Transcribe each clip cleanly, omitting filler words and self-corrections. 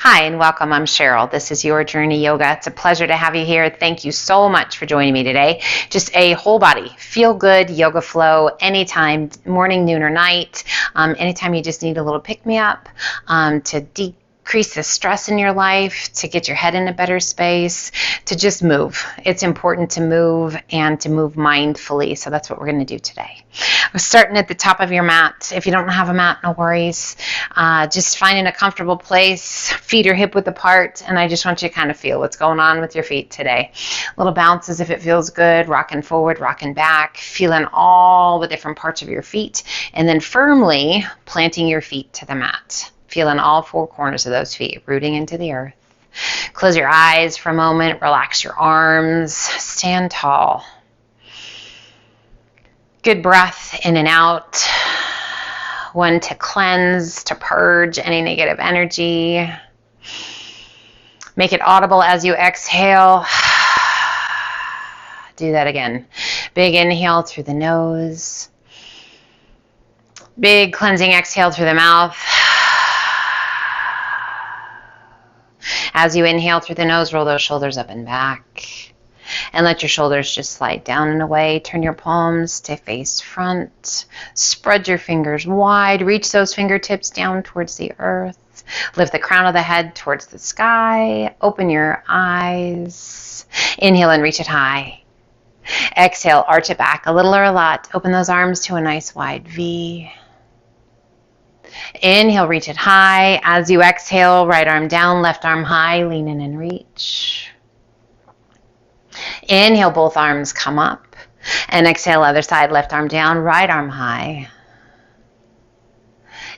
Hi and welcome. I'm Cheryl. This is Your Journey Yoga. It's a pleasure to have you here. Thank you so much for joining me today. Just a whole body, feel good yoga flow anytime, morning, noon, or night. Anytime you just need a little pick me up to decrease the stress in your life, to get your head in a better space, to just move. It's important to move and to move mindfully. So that's what we're going to do today. We're starting at the top of your mat. If you don't have a mat, no worries. Just finding a comfortable place. Feet are hip width apart, and I just want you to kind of feel what's going on with your feet today. Little bounces if it feels good, rocking forward, rocking back, feeling all the different parts of your feet, and then firmly planting your feet to the mat. Feeling all four corners of those feet, rooting into the earth. Close your eyes for a moment, relax your arms, stand tall. Good breath in and out. One to cleanse, to purge any negative energy. Make it audible as you exhale. Do that again. Big inhale through the nose. Big cleansing exhale through the mouth. As you inhale through the nose, roll those shoulders up and back. And let your shoulders just slide down and away. Turn your palms to face front. Spread your fingers wide. Reach those fingertips down towards the earth. Lift the crown of the head towards the sky. Open your eyes. Inhale and reach it high. Exhale, arch it back a little or a lot. Open those arms to a nice wide V. Inhale, reach it high. As you exhale, right arm down, left arm high. Lean in and reach. Inhale, both arms come up. And exhale, other side, left arm down, right arm high.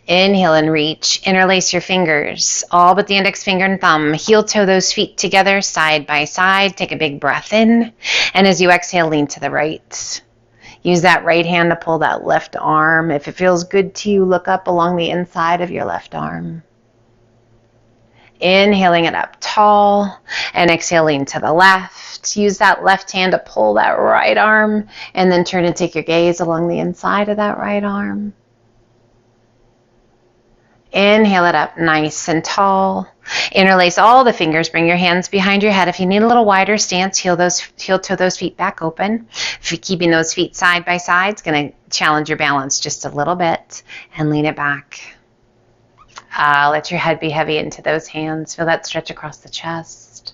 Inhale and reach. Interlace your fingers, all but the index finger and thumb. Heel toe those feet together, side by side. Take a big breath in. And as you exhale, lean to the right. Use that right hand to pull that left arm. If it feels good to you, look up along the inside of your left arm. Inhaling it up tall and exhaling to the left. Use that left hand to pull that right arm and then turn and take your gaze along the inside of that right arm. Inhale it up nice and tall. Interlace all the fingers. Bring your hands behind your head. If you need a little wider stance, heel toe those feet back open. If you're keeping those feet side by side, it's going to challenge your balance just a little bit and lean it back. Let your head be heavy into those hands. Feel that stretch across the chest,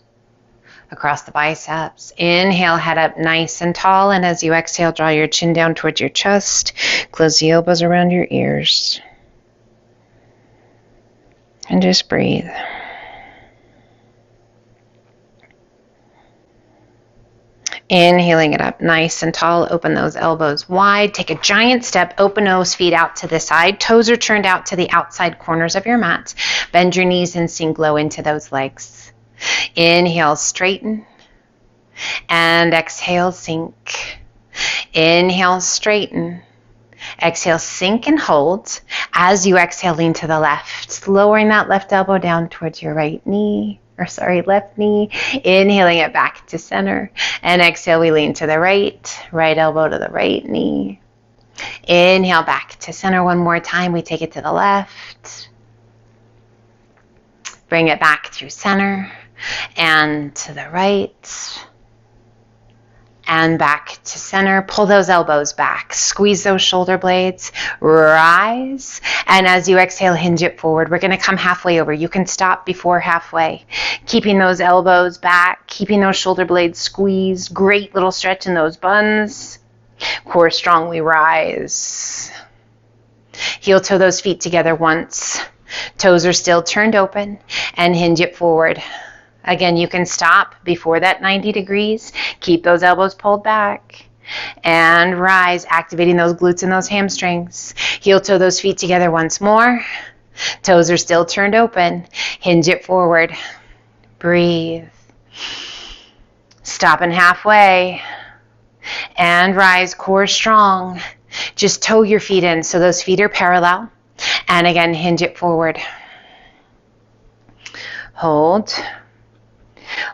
across the biceps. Inhale, head up nice and tall. And as you exhale, draw your chin down towards your chest. Close the elbows around your ears. And just breathe. Inhaling it up nice and tall. Open those elbows wide. Take a giant step. Open those feet out to the side. Toes are turned out to the outside corners of your mat. Bend your knees and sink low into those legs. Inhale, straighten. And exhale, sink. Inhale, straighten. Exhale, sink and hold. As you exhale, lean to the left. Lowering that left elbow down towards your left knee. Inhaling it back to center. And exhale, we lean to the right elbow to the right knee. Inhale back to center one more time. We take it to the left. Bring it back through center and to the right. And back to center. Pull those elbows back. Squeeze those shoulder blades. Rise. And as you exhale, hinge it forward. We're going to come halfway over. You can stop before halfway. Keeping those elbows back. Keeping those shoulder blades squeezed. Great little stretch in those buns. Core strongly rise. Heel toe those feet together once. Toes are still turned open. And hinge it forward. Again, you can stop before that 90 degrees. Keep those elbows pulled back. And rise, activating those glutes and those hamstrings. Heel toe those feet together once more. Toes are still turned open. Hinge it forward. Breathe. Stopping halfway. And rise, core strong. Just toe your feet in so those feet are parallel. And again, hinge it forward. Hold.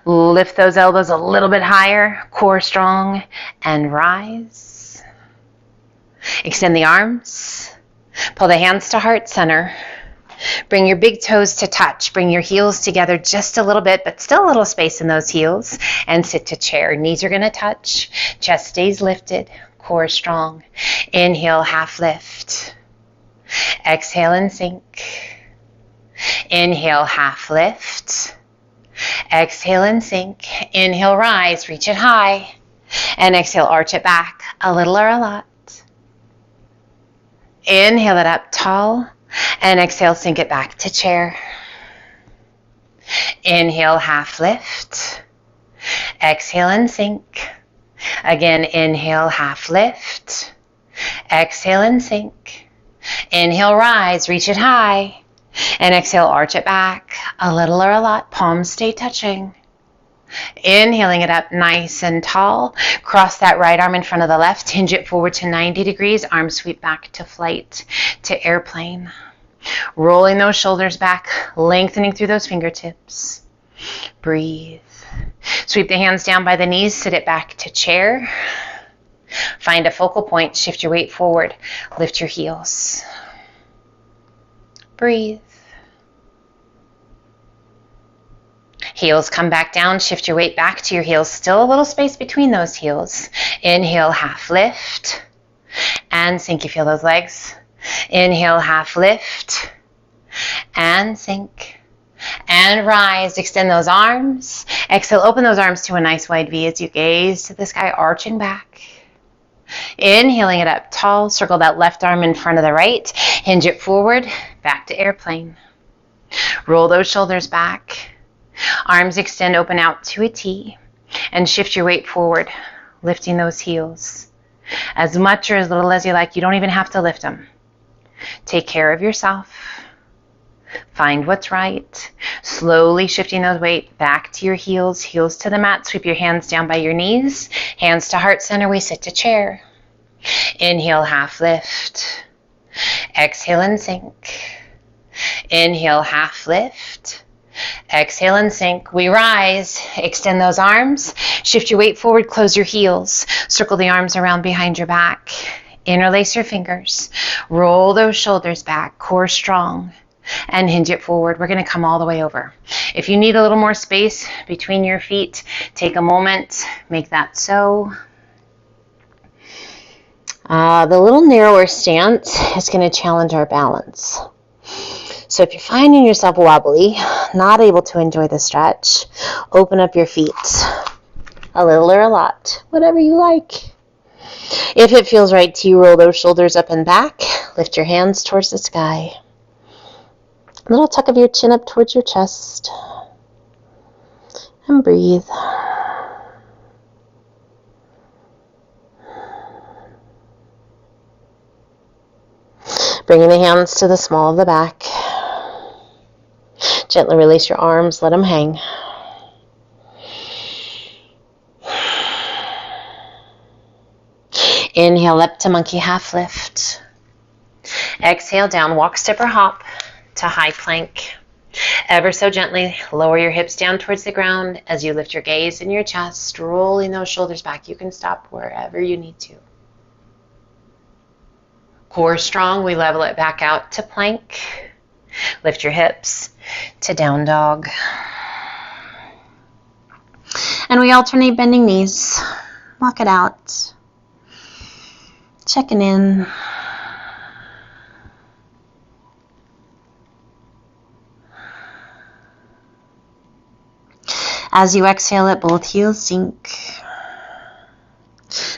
Lift those elbows a little bit higher, core strong, and rise. Extend the arms. Pull the hands to heart center. Bring your big toes to touch. Bring your heels together just a little bit, but still a little space in those heels. And sit to chair. Knees are going to touch. Chest stays lifted. Core strong. Inhale, half lift. Exhale and sink. Inhale, half lift. Exhale and sink. Inhale, rise. Reach it high. And exhale, arch it back. A little or a lot. Inhale it up tall. And exhale, sink it back to chair. Inhale, half lift. Exhale and sink. Again, inhale, half lift. Exhale and sink. Inhale, rise, reach it high. And exhale, arch it back. A little or a lot, palms stay touching. Inhaling it up nice and tall. Cross that right arm in front of the left. Hinge it forward to 90 degrees. Arms sweep back to flight, to airplane. Rolling those shoulders back, lengthening through those fingertips. Breathe. Sweep the hands down by the knees. Sit it back to chair. Find a focal point. Shift your weight forward. Lift your heels. Breathe. Heels come back down. Shift your weight back to your heels. Still a little space between those heels. Inhale, half lift. And sink. You feel those legs. Inhale, half lift. And sink. And rise. Extend those arms. Exhale, open those arms to a nice wide V as you gaze to the sky, arching back. Inhaling it up tall. Circle that left arm in front of the right. Hinge it forward. Back to airplane. Roll those shoulders back. Arms extend, open out to a T. And shift your weight forward, lifting those heels. As much or as little as you like. You don't even have to lift them. Take care of yourself. Find what's right. Slowly shifting those weight back to your heels. Heels to the mat. Sweep your hands down by your knees. Hands to heart center. We sit to chair. Inhale, half lift. Exhale and sink. Inhale, half lift. Exhale and sink. We rise. Extend those arms. Shift your weight forward. Close your heels. Circle the arms around behind your back. Interlace your fingers. Roll those shoulders back. Core strong. And hinge it forward. We're going to come all the way over. If you need a little more space between your feet, take a moment. Make that so. The little narrower stance is going to challenge our balance. So if you're finding yourself wobbly, not able to enjoy the stretch, open up your feet. A little or a lot, whatever you like. If it feels right to you, roll those shoulders up and back. Lift your hands towards the sky. A little tuck of your chin up towards your chest. And breathe. Bringing the hands to the small of the back. Gently release your arms, let them hang. Inhale up to monkey half lift. Exhale down, walk, step, or hop to high plank. Ever so gently lower your hips down towards the ground as you lift your gaze in your chest, rolling those shoulders back. You can stop wherever you need to. Core strong, we level it back out to plank. Lift your hips to down dog. And we alternate bending knees. Walk it out. Checking in. As you exhale it, both heels sink.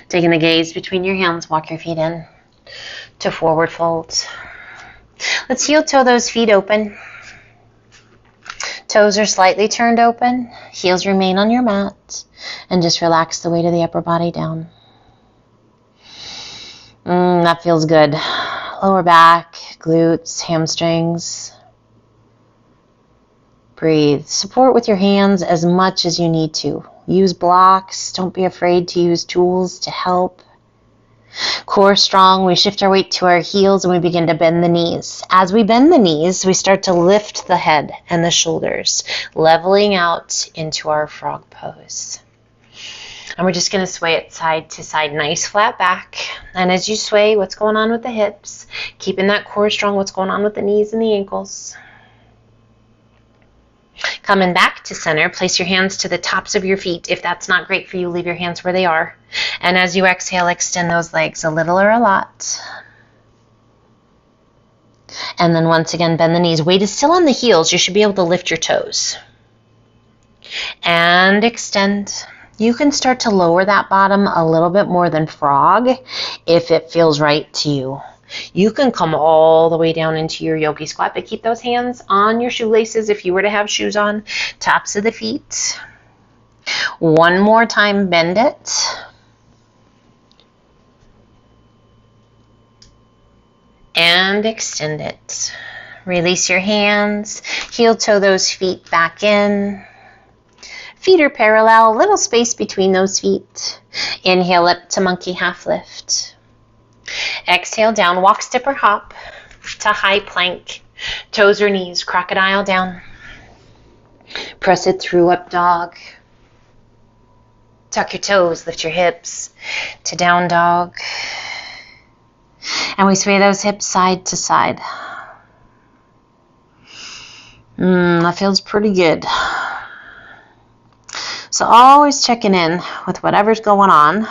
Taking the gaze between your hands, walk your feet in to forward fold. Let's heel toe those feet open. Toes are slightly turned open. Heels remain on your mat. And just relax the weight of the upper body down. That feels good. Lower back, glutes, hamstrings. Breathe. Support with your hands as much as you need to. Use blocks. Don't be afraid to use tools to help. Core strong, we shift our weight to our heels and we begin to bend the knees. As we bend the knees, we start to lift the head and the shoulders, leveling out into our frog pose. And we're just going to sway it side to side, nice flat back. And as you sway, what's going on with the hips? Keeping that core strong, what's going on with the knees and the ankles? Coming back to center, place your hands to the tops of your feet. If that's not great for you, leave your hands where they are. And as you exhale, extend those legs a little or a lot. And then once again, bend the knees. Weight is still on the heels. You should be able to lift your toes. And extend. You can start to lower that bottom a little bit more than frog if it feels right to you. You can come all the way down into your yogi squat, but keep those hands on your shoelaces if you were to have shoes on, tops of the feet. One more time, bend it. And extend it. Release your hands. Heel toe those feet back in. Feet are parallel, little space between those feet. Inhale up to monkey half lift. Exhale down, walk, step, or hop to high plank. Toes or knees, crocodile down. Press it through, up dog. Tuck your toes, lift your hips to down dog. And we sway those hips side to side. That feels pretty good. So always checking in with whatever's going on.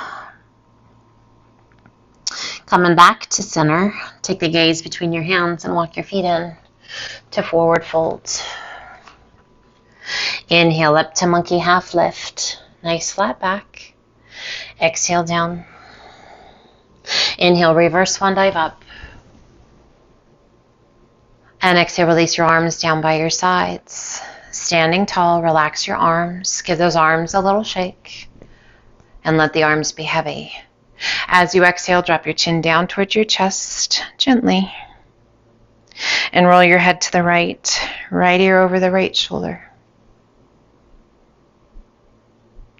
Coming back to center, take the gaze between your hands and walk your feet in to forward fold. Inhale up to monkey half lift. Nice flat back. Exhale down. Inhale, reverse swan dive up. And exhale, release your arms down by your sides. Standing tall, relax your arms. Give those arms a little shake. And let the arms be heavy. As you exhale, drop your chin down towards your chest, gently. And roll your head to the right ear over the right shoulder.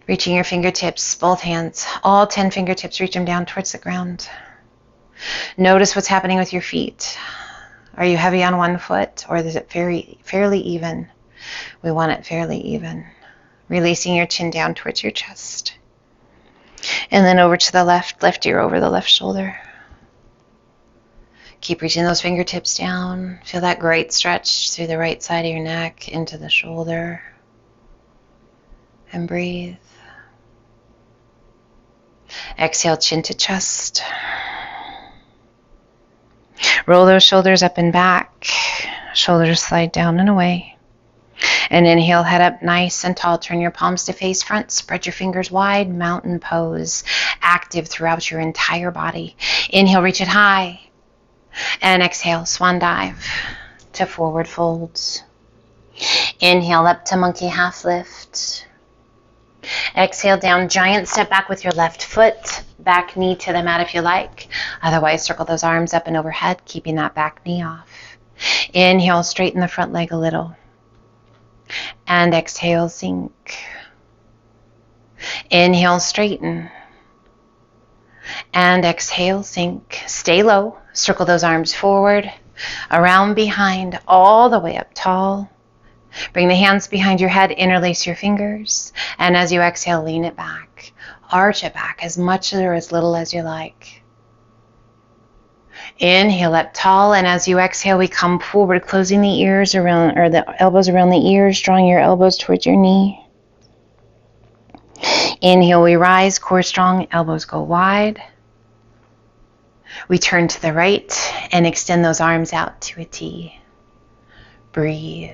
Reaching your fingertips, both hands, all 10 fingertips, reach them down towards the ground. Notice what's happening with your feet. Are you heavy on one foot, or is it fairly even? We want it fairly even. Releasing your chin down towards your chest. And then over to the left ear over the left shoulder. Keep reaching those fingertips down. Feel that great stretch through the right side of your neck into the shoulder. And breathe. Exhale, chin to chest. Roll those shoulders up and back. Shoulders slide down and away. And inhale, head up nice and tall. Turn your palms to face front. Spread your fingers wide. Mountain pose. Active throughout your entire body. Inhale, reach it high. And exhale, swan dive to forward folds. Inhale up to monkey half lift. Exhale down, giant step back with your left foot. Back knee to the mat if you like. Otherwise, circle those arms up and overhead, keeping that back knee off. Inhale, straighten the front leg a little. And exhale, sink. Inhale, straighten. And exhale, sink. Stay low. Circle those arms forward, around behind, all the way up tall. Bring the hands behind your head, interlace your fingers. And as you exhale, lean it back. Arch it back as much or as little as you like. Inhale up tall, and as you exhale, we come forward, closing the ears around, or the elbows around the ears, drawing your elbows towards your knee. Inhale, we rise, core strong, elbows go wide. We turn to the right and extend those arms out to a T. Breathe.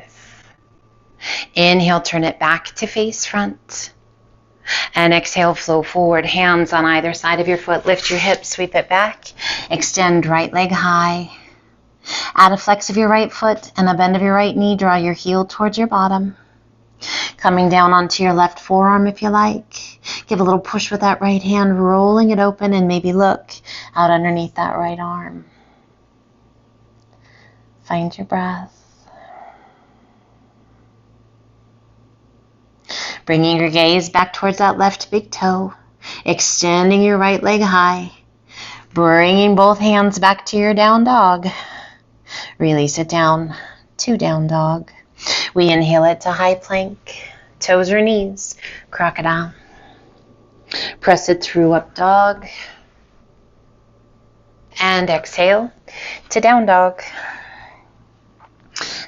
Inhale, turn it back to face front. And exhale, flow forward, hands on either side of your foot. Lift your hips, sweep it back. Extend right leg high. Add a flex of your right foot and a bend of your right knee. Draw your heel towards your bottom. Coming down onto your left forearm if you like. Give a little push with that right hand, rolling it open, and maybe look out underneath that right arm. Find your breath. Bringing your gaze back towards that left big toe. Extending your right leg high. Bringing both hands back to your down dog. Release it down to down dog. We inhale it to high plank. Toes or knees, crocodile. Press it through up dog. And exhale to down dog.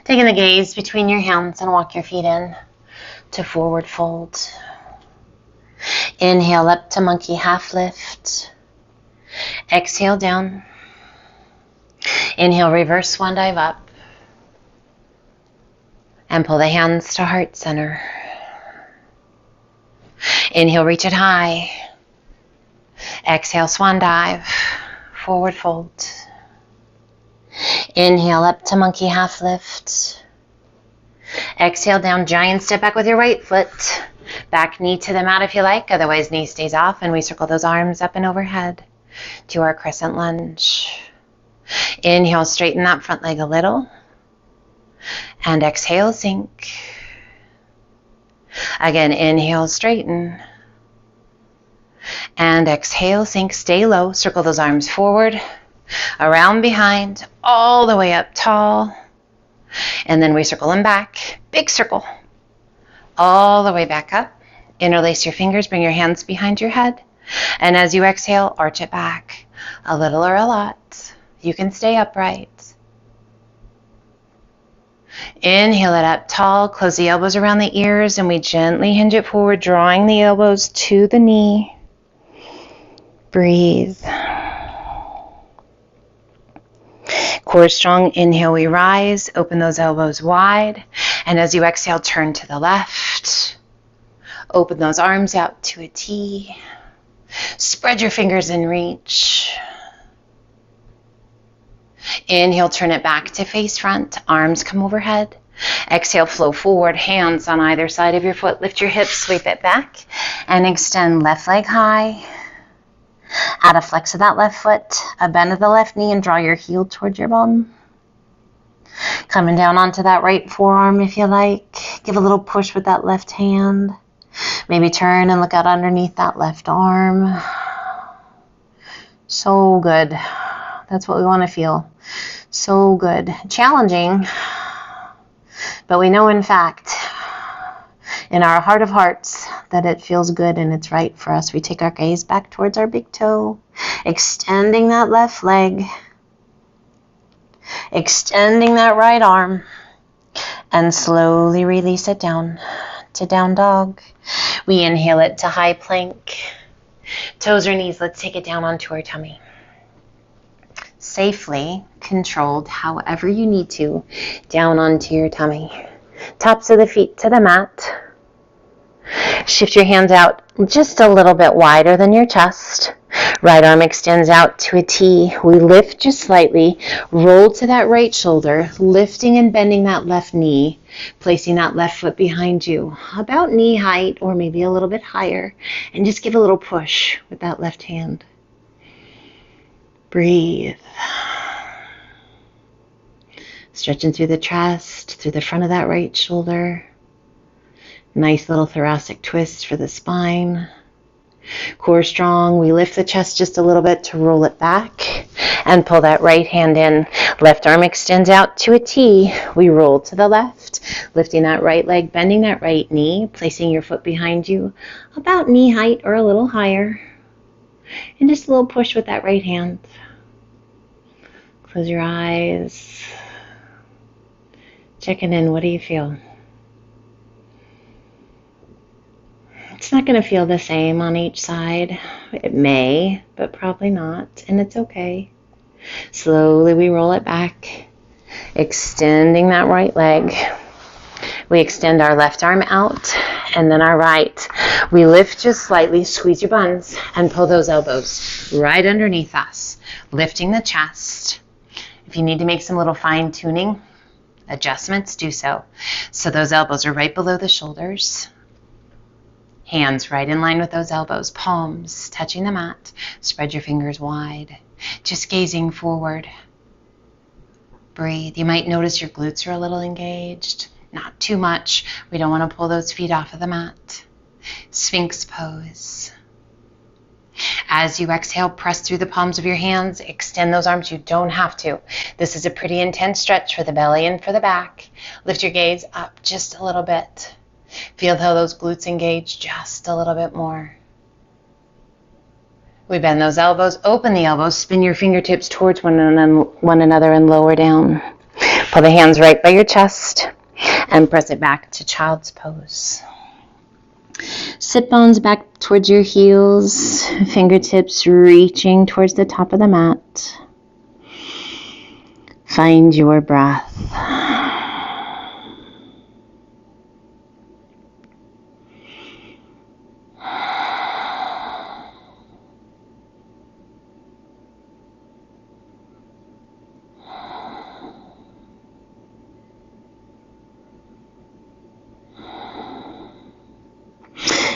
Taking the gaze between your hands and walk your feet in to forward fold. Inhale up to monkey half lift. Exhale down. Inhale, reverse swan dive up. And pull the hands to heart center. Inhale, reach it high. Exhale, swan dive. Forward fold. Inhale up to monkey half lift. Exhale down, giant step back with your right foot. Back knee to the mat if you like, otherwise knee stays off, and we circle those arms up and overhead to our crescent lunge. Inhale, straighten that front leg a little. And exhale, sink. Again, inhale, straighten. And exhale, sink, stay low. Circle those arms forward, around behind, all the way up tall. And then we circle them back. Big circle. All the way back up. Interlace your fingers, bring your hands behind your head. And as you exhale, arch it back. A little or a lot. You can stay upright. Inhale it up tall, close the elbows around the ears, and we gently hinge it forward, drawing the elbows to the knee. Breathe. Core strong, inhale, we rise, open those elbows wide, and as you exhale, turn to the left. Open those arms out to a T. Spread your fingers and reach. Inhale, turn it back to face front. Arms come overhead. Exhale, flow forward. Hands on either side of your foot. Lift your hips, sweep it back. And extend left leg high. Add a flex of that left foot. A bend of the left knee and draw your heel towards your bum. Coming down onto that right forearm if you like. Give a little push with that left hand. Maybe turn and look out underneath that left arm. So good. That's what we want to feel. So good. Challenging, but we know in fact, in our heart of hearts, that it feels good and it's right for us. We take our gaze back towards our big toe, extending that left leg, extending that right arm, and slowly release it down to down dog. We inhale it to high plank. Toes or knees, let's take it down onto our tummy. Safely controlled, however you need to, down onto your tummy. Tops of the feet to the mat. Shift your hands out just a little bit wider than your chest. Right arm extends out to a T. We lift just slightly. Roll to that right shoulder, lifting and bending that left knee, placing that left foot behind you, about knee height or maybe a little bit higher, and just give a little push with that left hand. Breathe. Stretching through the chest, through the front of that right shoulder. Nice little thoracic twist for the spine. Core strong. We lift the chest just a little bit to roll it back and pull that right hand in. Left arm extends out to a T. We roll to the left, lifting that right leg, bending that right knee, placing your foot behind you, about knee height or a little higher. And just a little push with that right hand. Close your eyes. Checking in, what do you feel? It's not going to feel the same on each side. It may, but probably not, and it's okay. Slowly we roll it back, extending that right leg. We extend our left arm out, and then our right. We lift just slightly, squeeze your buns, and pull those elbows right underneath us, lifting the chest. If you need to make some little fine-tuning adjustments, do so. So those elbows are right below the shoulders. Hands right in line with those elbows, palms touching the mat. Spread your fingers wide, just gazing forward. Breathe. You might notice your glutes are a little engaged, not too much. We don't want to pull those feet off of the mat. Sphinx pose. As you exhale, press through the palms of your hands, extend those arms. You don't have to. This is a pretty intense stretch for the belly and for the back. Lift your gaze up just a little bit. Feel how those glutes engage just a little bit more. We bend those elbows, open the elbows, spin your fingertips towards one another and lower down. Pull the hands right by your chest and press it back to child's pose. Sit bones back towards your heels, fingertips reaching towards the top of the mat. Find your breath.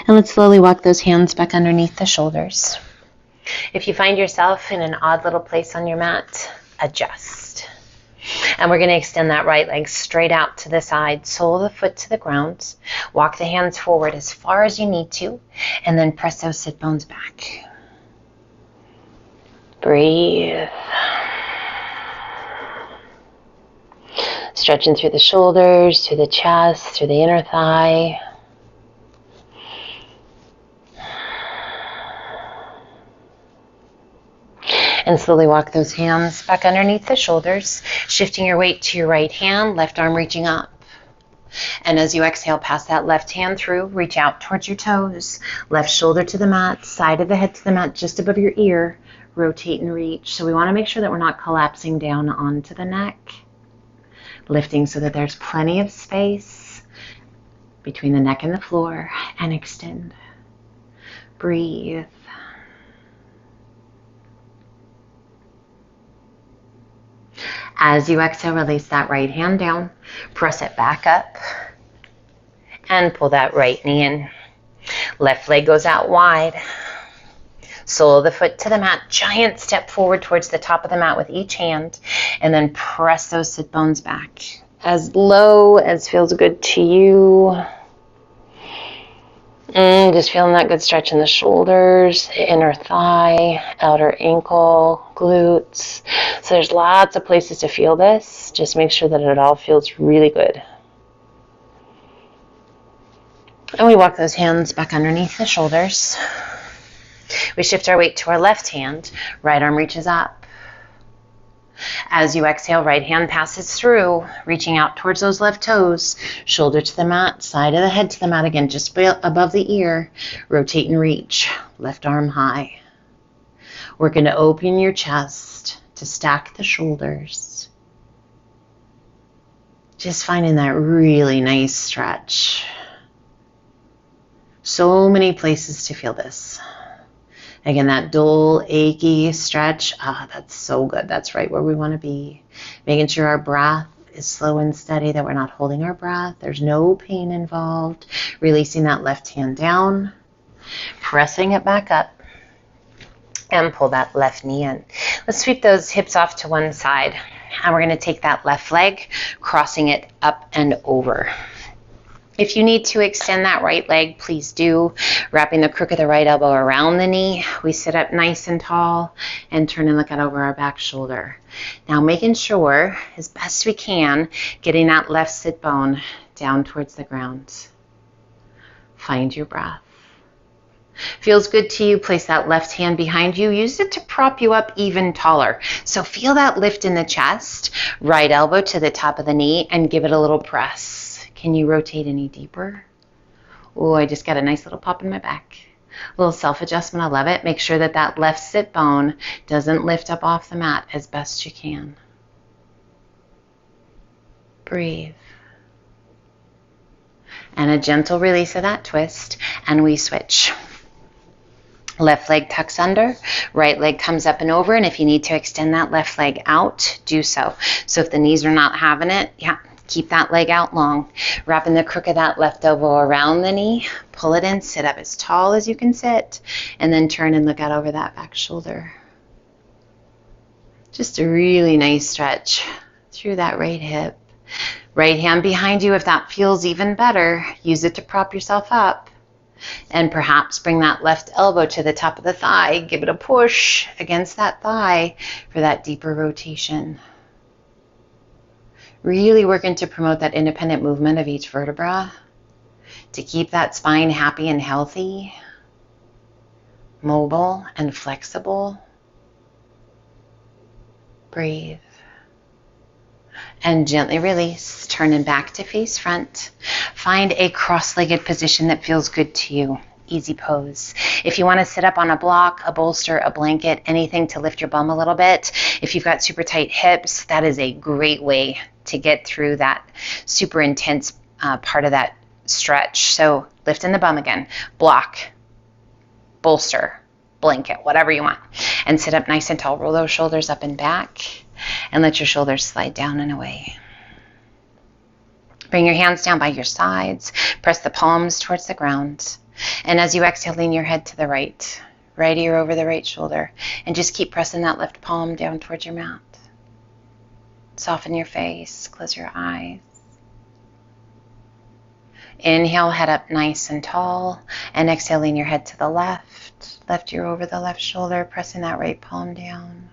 And let's slowly walk those hands back underneath the shoulders. If you find yourself in an odd little place on your mat, adjust. And we're going to extend that right leg straight out to the side, sole of the foot to the ground. Walk the hands forward as far as you need to, and then press those sit bones back. Breathe. Stretching through the shoulders, through the chest, through the inner thigh. And slowly walk those hands back underneath the shoulders, shifting your weight to your right hand, left arm reaching up. And as you exhale, pass that left hand through, reach out towards your toes, left shoulder to the mat, side of the head to the mat, just above your ear, rotate and reach. So we want to make sure that we're not collapsing down onto the neck, lifting so that there's plenty of space between the neck and the floor, and extend. Breathe. As you exhale, release that right hand down, press it back up, and pull that right knee in. Left leg goes out wide. Sole of the foot to the mat, giant step forward towards the top of the mat with each hand, and then press those sit bones back. As low as feels good to you. Just feeling that good stretch in the shoulders, the inner thigh, outer ankle, glutes. So there's lots of places to feel this. Just make sure that it all feels really good. And we walk those hands back underneath the shoulders. We shift our weight to our left hand. Right arm reaches up. As you exhale, right hand passes through, reaching out towards those left toes, shoulder to the mat, side of the head to the mat again, just above the ear. Rotate and reach, left arm high. We're going to open your chest to stack the shoulders. Just finding that really nice stretch. So many places to feel this. Again, that dull, achy stretch, that's so good. That's right where we want to be. Making sure our breath is slow and steady, that we're not holding our breath. There's no pain involved. Releasing that left hand down, pressing it back up, and pull that left knee in. Let's sweep those hips off to one side. And we're going to take that left leg, crossing it up and over. If you need to extend that right leg, please do. Wrapping the crook of the right elbow around the knee. We sit up nice and tall and turn and look out over our back shoulder. Now making sure, as best we can, getting that left sit bone down towards the ground. Find your breath. Feels good to you, place that left hand behind you. Use it to prop you up even taller. So feel that lift in the chest. Right elbow to the top of the knee and give it a little press. Can you rotate any deeper? Oh, I just got a nice little pop in my back. A little self-adjustment, I love it. Make sure that that left sit bone doesn't lift up off the mat as best you can. Breathe. And a gentle release of that twist, and we switch. Left leg tucks under, right leg comes up and over, and if you need to extend that left leg out, do so. So if the knees are not having it, keep that leg out long. Wrapping the crook of that left elbow around the knee, pull it in, sit up as tall as you can sit, and then turn and look out over that back shoulder. Just a really nice stretch through that right hip. Right hand behind you, if that feels even better, use it to prop yourself up. And perhaps bring that left elbow to the top of the thigh. Give it a push against that thigh for that deeper rotation. Really working to promote that independent movement of each vertebra, to keep that spine happy and healthy. mobile and flexible. Breathe. And gently release, turning back to face front. Find a cross-legged position that feels good to you. Easy pose. If you want to sit up on a block, a bolster, a blanket, anything to lift your bum a little bit. If you've got super tight hips, that is a great way to get through that super intense part of that stretch. So lift in the bum again. Block, bolster, blanket, whatever you want. And sit up nice and tall. Roll those shoulders up and back. And let your shoulders slide down and away. Bring your hands down by your sides. Press the palms towards the ground. And as you exhale, lean your head to the right. Right ear over the right shoulder. And just keep pressing that left palm down towards your mat. Soften your face. Close your eyes. Inhale, head up nice and tall. And exhale, lean your head to the left. Left ear over the left shoulder. Pressing that right palm down.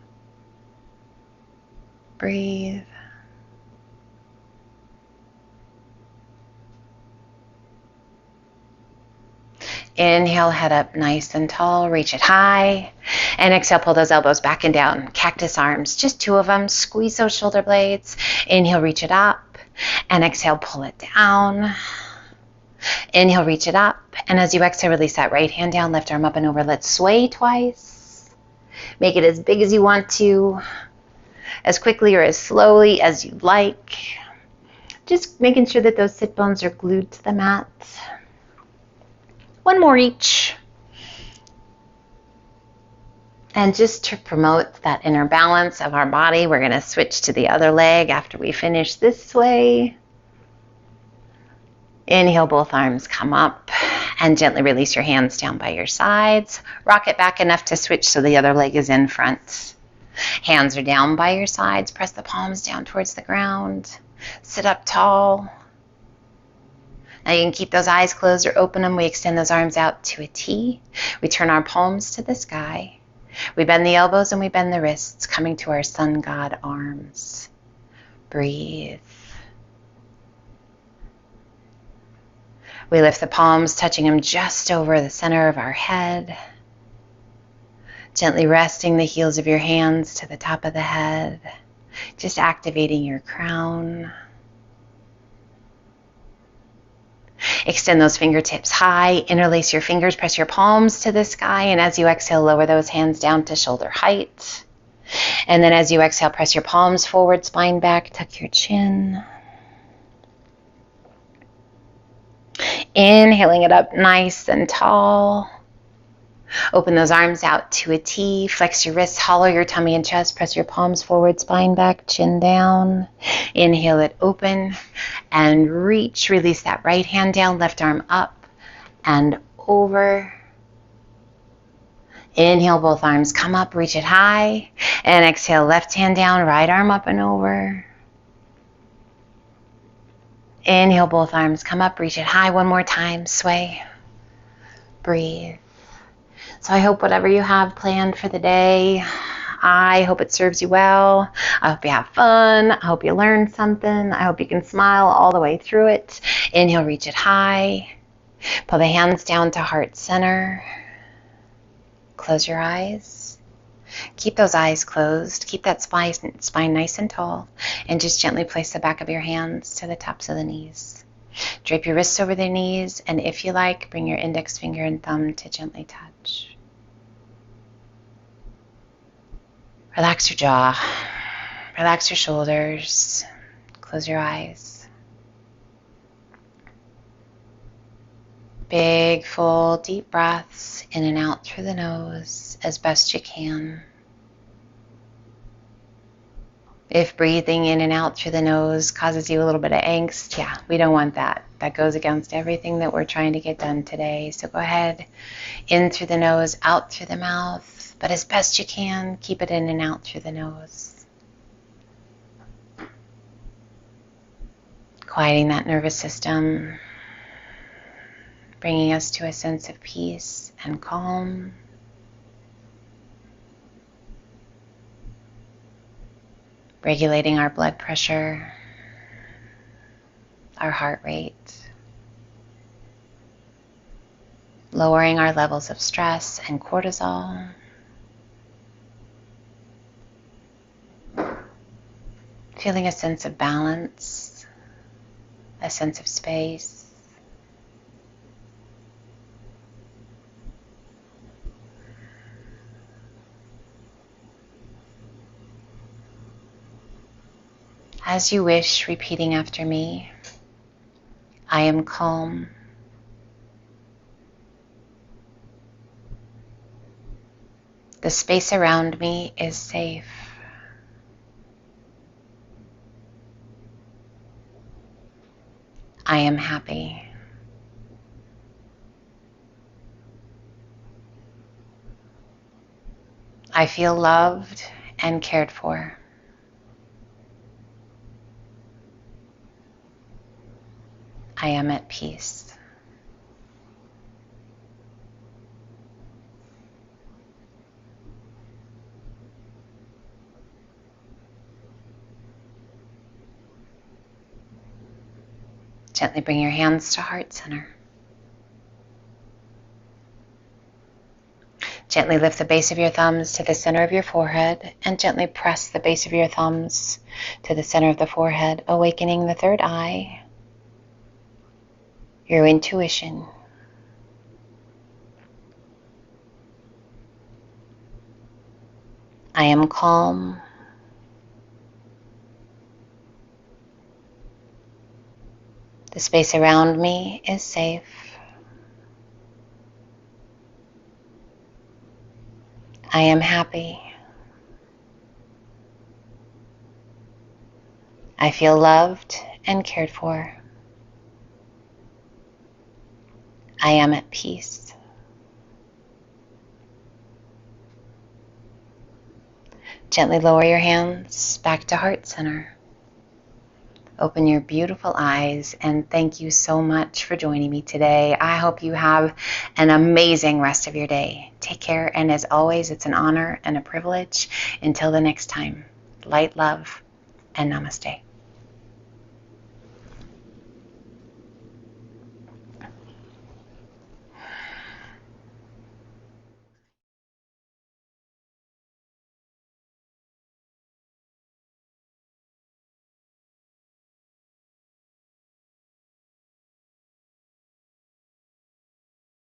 Breathe. Inhale, head up nice and tall, reach it high. And exhale, pull those elbows back and down. Cactus arms, just two of them. Squeeze those shoulder blades. Inhale, reach it up. And exhale, pull it down. Inhale, reach it up. And as you exhale, release that right hand down, left arm up and over. Let's sway twice. Make it as big as you want to, as quickly or as slowly as you like. Just making sure that those sit bones are glued to the mat. One more each. And just to promote that inner balance of our body, we're going to switch to the other leg after we finish this sway. Inhale, both arms come up and gently release your hands down by your sides. Rock it back enough to switch so the other leg is in front. Hands are down by your sides. Press the palms down towards the ground. Sit up tall. Now you can keep those eyes closed or open them. We extend those arms out to a T. We turn our palms to the sky. We bend the elbows and we bend the wrists, coming to our sun god arms. Breathe. We lift the palms, touching them just over the center of our head. Gently resting the heels of your hands to the top of the head. Just activating your crown. Extend those fingertips high. Interlace your fingers. Press your palms to the sky. And as you exhale, lower those hands down to shoulder height. And then as you exhale, press your palms forward, spine back, tuck your chin. Inhaling it up nice and tall. Open those arms out to a T. Flex your wrists, hollow your tummy and chest. Press your palms forward, spine back, chin down. Inhale it open and reach. Release that right hand down, left arm up and over. Inhale, both arms come up, reach it high. And exhale, left hand down, right arm up and over. Inhale, both arms come up, reach it high. One more time, sway. Breathe. So I hope whatever you have planned for the day, I hope it serves you well. I hope you have fun. I hope you learn something. I hope you can smile all the way through it. Inhale, reach it high. Pull the hands down to heart center. Close your eyes. Keep those eyes closed. Keep that spine nice and tall. And just gently place the back of your hands to the tops of the knees. Drape your wrists over the knees. And if you like, bring your index finger and thumb to gently touch. Relax your jaw. Relax your shoulders. Close your eyes. Big, full, deep breaths in and out through the nose as best you can. If breathing in and out through the nose causes you a little bit of angst, yeah, we don't want that. That goes against everything that we're trying to get done today. So go ahead, in through the nose, out through the mouth. But as best you can, keep it in and out through the nose. Quieting that nervous system, bringing us to a sense of peace and calm. Regulating our blood pressure, our heart rate. lowering our levels of stress and cortisol. Feeling a sense of balance, a sense of space. As you wish, repeating after me, I am calm. The space around me is safe. I am happy. I feel loved and cared for. I am at peace. Gently bring your hands to heart center. Gently lift the base of your thumbs to the center of your forehead and gently press the base of your thumbs to the center of the forehead, awakening the third eye, your intuition. I am calm. The space around me is safe. I am happy. I feel loved and cared for. I am at peace. Gently lower your hands back to heart center. Open your beautiful eyes, and thank you so much for joining me today. I hope you have an amazing rest of your day. Take care, and as always, it's an honor and a privilege. Until the next time, light, love, and namaste.